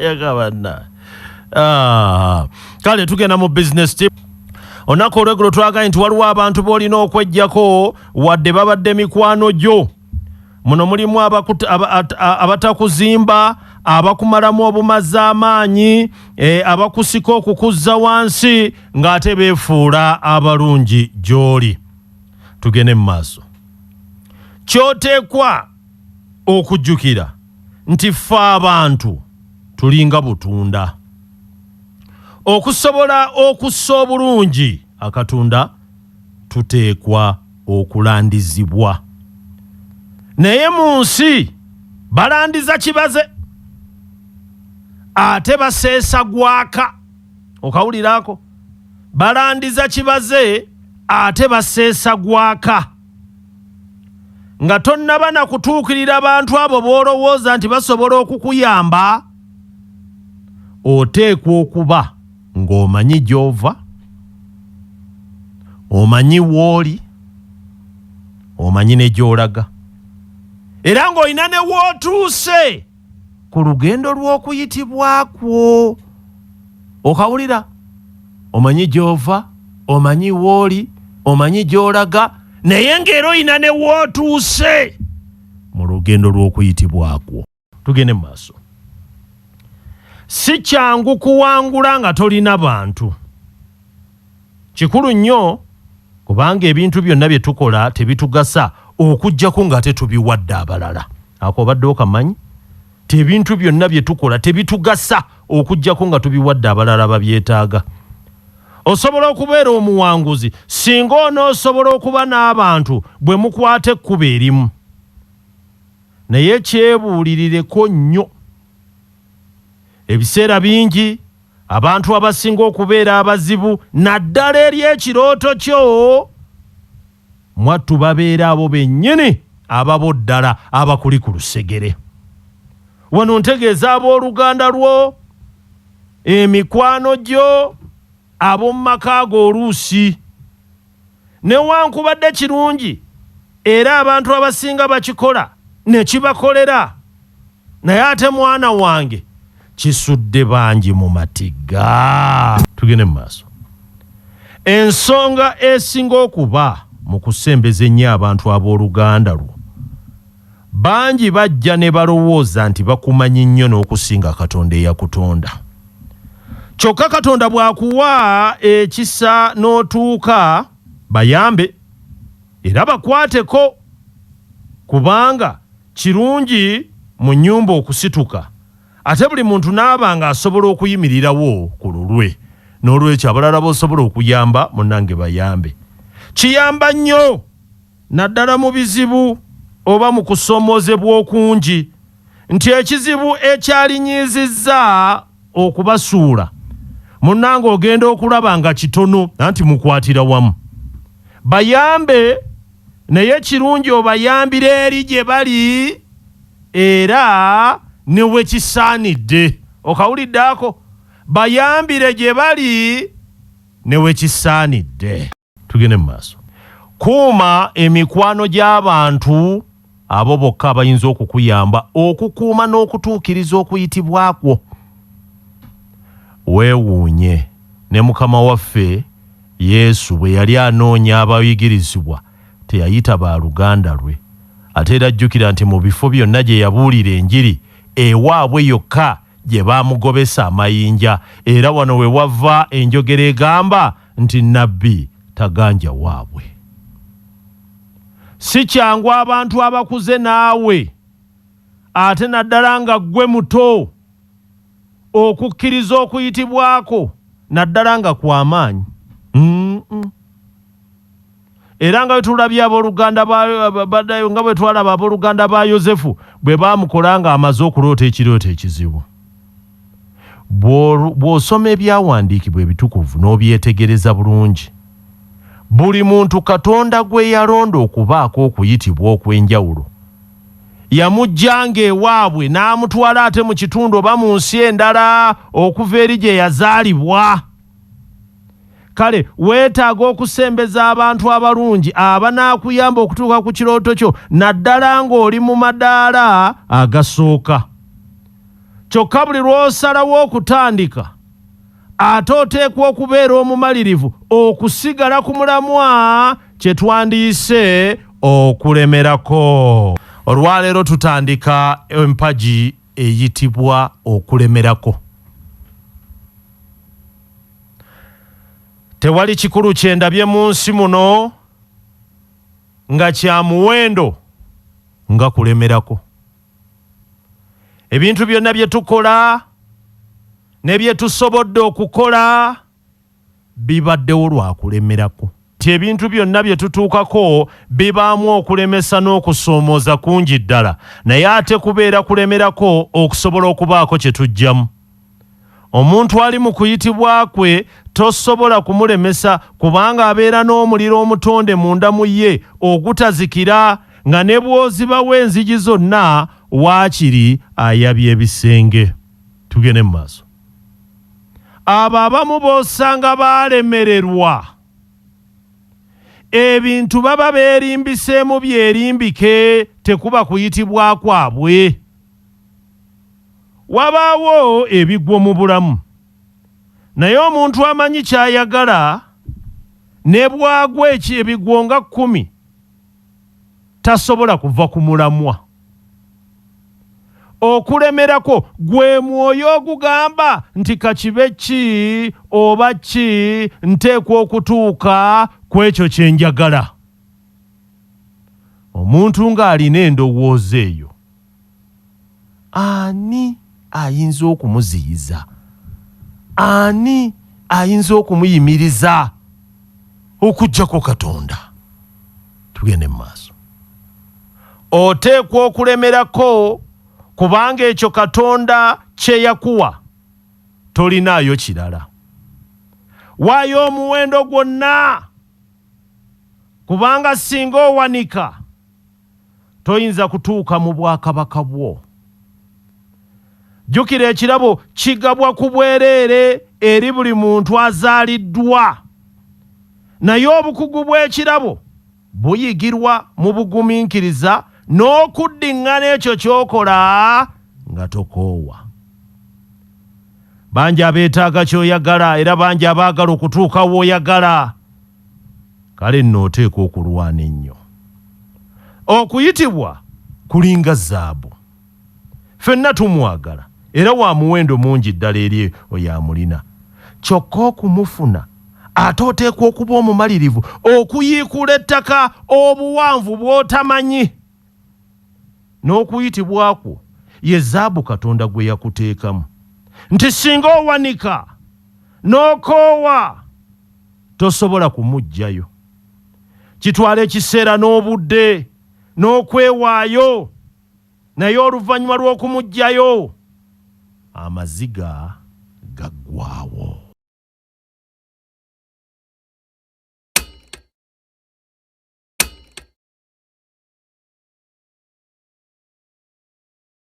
Yagabana. Kale tugenda mu business tip. Onako olweggulo twagaye nti waliwo abantu b'olina okweggyako wadde babadde mikwano gyo. Muno mulimu abatakuzimba, abakumalamu obumazi amaanyi, abakusika okukuzza wansi ng'ate beefuula abalungi gy'oli. Tugende mu maaso. Ky'oteekwa okujjukira nti ffe abantu tulinga butunda. Okusobola okussa obulungi akatunda tuteekwa okulandizibwa. Naye mu nsi balandiza kibaze ate baseesa gwaka. Okawuliraako? Balandiza kibaze ate baseesa gwaka. Nga tonnaba na kutuukirira abantu abo b'olowooza nti basobola okukuyamba, oteekwa okuba ng'omanyi gy'ova, omanyi w'oli, omanyi ne gy'olaga, era ng'olina ne w'otuuse ku lugendo lw'okuyitibwakwo. Okawulira? Omanyi gy'ova, omanyi w'oli, omanyi gy'olaga, naye ng'era olina ne w'otuuse mu lugendo lw'okuyitibwakwo. Tugende mu maaso. Si kyangu kuwangula nga tolina bantu. Kikulu nnyo kubanga ebintu byonna bye tukola tebitugasa okuggyako nga tetubiwadde abalala. Ako obadde okamanyi? Ebintu byonna bye tukola tebitugasa okuggyako nga tubiwadde abalala babyetaaga. Osobola okubeera omuwanguzi singa onoosobola okuba n'abantu bwe mukwata ekkubo erimu. Naye kyebuulirireko nnyo. Ebiseera bingi abantu abasinga okubeera abazibu naddala eri ekirooto kyo, mwattu babeera abo bennyini ababo ddala abakuli ku lusegere. Wano ntegeeza ab'oluganda lwo, emikwano gyo, ab'omu maka go oluusi. Newankubadde kirungi era abantu abasinga bakikola ne kibakolera, naye ate mwana wange kisudde bangi mu matiga. Tugende mu maaso. Ensonga esinga okuba mu kusembeza ennyo abantu ab'oluganda lwo, bangi bajja ne balowooza nti bakumanyi nnyo n'okusinga Katonda eyakutonda. Kyokka Katonda bw'akuwa ekisa n'otuuka bayambe era bakwateko, kubanga kirungi mu nnyumba okusituka ate buli muntu n'aba ng'asobola okuyimirirawo ku lulwe. N'olwekyo abalala b'osobola okuyamba munnange bayambe. Kiyamba nnyo naddala mu bizibu oba mu kusomoozebwa okungi nti ekizibu ekyalinyiizizza okubasuula munnange ogenda okulaba nga kitono anti mukwatira wamu. Bayambe, naye kirungi obayambire eri gye bali era ne we kisaanidde. Okawulidde ako? Bayambire gye bali ne we kisaanidde. Tugende mu maaso. Kuuma emikwano gy'abantu abo bokka abayinza okukuyamba okukuuma n'okutuukiriza okuyitibwakwo. Weewuunye ne Mukama waffe Yesu bwe yali anoonya abayigirizibwa teyayita baaluganda lwe. Ate era jjukira nti mu bifo byonna gye yabuulira enjiri ewaabwe yokka gye baamugobesa amayinja, era wano we wava enjogera egamba nti nnabbi taganja waabwe. Si kyangu abantu abakuze naawe ate naddala nga ggwe muto okukkiriza okuyitibwako naddala nga kw'amaanyi. Era nga tulabye ab'oluganda baddayo nga bwe twalaba ab'oluganda ba Yozefu bwe baamukola nga amaze okuloota ekirooto ekizibu. Bw'osoma ebyawandiikibwa ebitukuvu n'obyetegereza bulungi, buli muntu Katonda gwe yalonda okubaako okuyitibwa okw'enjawulo yamuggyanga ewaabwe n'amutwala ate mu kitundu oba mu nsi endala okuva eri gye yazaalibwa. Kale weetaaga okusembeza abantu abalungi abanaakuyamba okutuuka ku kirooto kyo naddala ng'oli mu madaala agasooka. kyokka buli lw'osalawo okutandika ate oteekwa okubeera omumalirivu okusigala ku mulamwa kye twandiyise okulemerako. Olwaleero tutandika empagi eyitibwa okulemerako. Tewali kikulu kye ndabye mu nsi muno nga kya muwendo nga kulemerako. Ebintu byonna bye tukola ne bye tusobodde okukola bibaddewo lwa kulemerako. Ebintu byonna bye tutuukako bibaamu okulemesa n'okusoomooza kungi ddala, naye ate kubeera kulemerako okusobola okubaako kye tujjamu. Omuntu ali mu kuyitibwa kwe tosobola kumulemesa kubanga abeera n'omuliro omutonde munda mu ye ogutazikira, nga ne bw'ozibawo enzigi zonna waakiri ayabya ebisenge. Tugende mu maaso. Abo abamu b'osanga baalemererwa ebintu baba beerimbiseemu byerimbike, tekuba kuyitibwa kwabwe. Wabaawo ebigwo mu bulamu, naye omuntu amanyi ky'ayagala ne bwagwa ebigwo nga 10 tasobola kuva ku mulamwa. Okulemerako gwe mwoyo ogugamba nti kakibe ki oba ki nteekwa okutuuka ku ekyo kye njagala. Omuntu ng'alina endowooza eyo, ani ayinza okumuziyiza? Ani ayinza okumuyimiriza okuggyako Katonda? Tugende mu maaso. Oteekwa okulemerako kubanga ekyo Katonda kye yakuwa tolinaayo kirala. Waayo omuwendo gwonna, kubanga singa owanika toyinza kutuuka mu bwakabaka bwo. Jjukira ekirabo kigabwa ku bwereere eri buli muntu azaaliddwa, naye obukugu bw'ekirabo buyigirwa mu bugumiikiriza n'okuddiŋŋana ekyo ky'okola nga tokoowa. Bangi abeetaaga ky'oyagala era bangi abaagala okutuuka w'oyagala. Kale nno oteekwa okulwana ennyo. Okuyitibwa kulinga zaabu. Ffenna tumwagala era wa muwendo mungi ddala eri oyo amulina. Kyokka okumufuna ate oteekwa okuba omumalirivu okuyiikula ettaka obuwanvu bw'otamanyi. N'okuyitibwa kwo ye zaabu Katonda gwe yakuteekamu, nti singa owanika n'okoowa tosobola kumuggyayo. Kitwala ekiseera n'obudde n'okwewaayo, naye oluvannyuma lw'okumuggyayo amaziga gaggwaawo.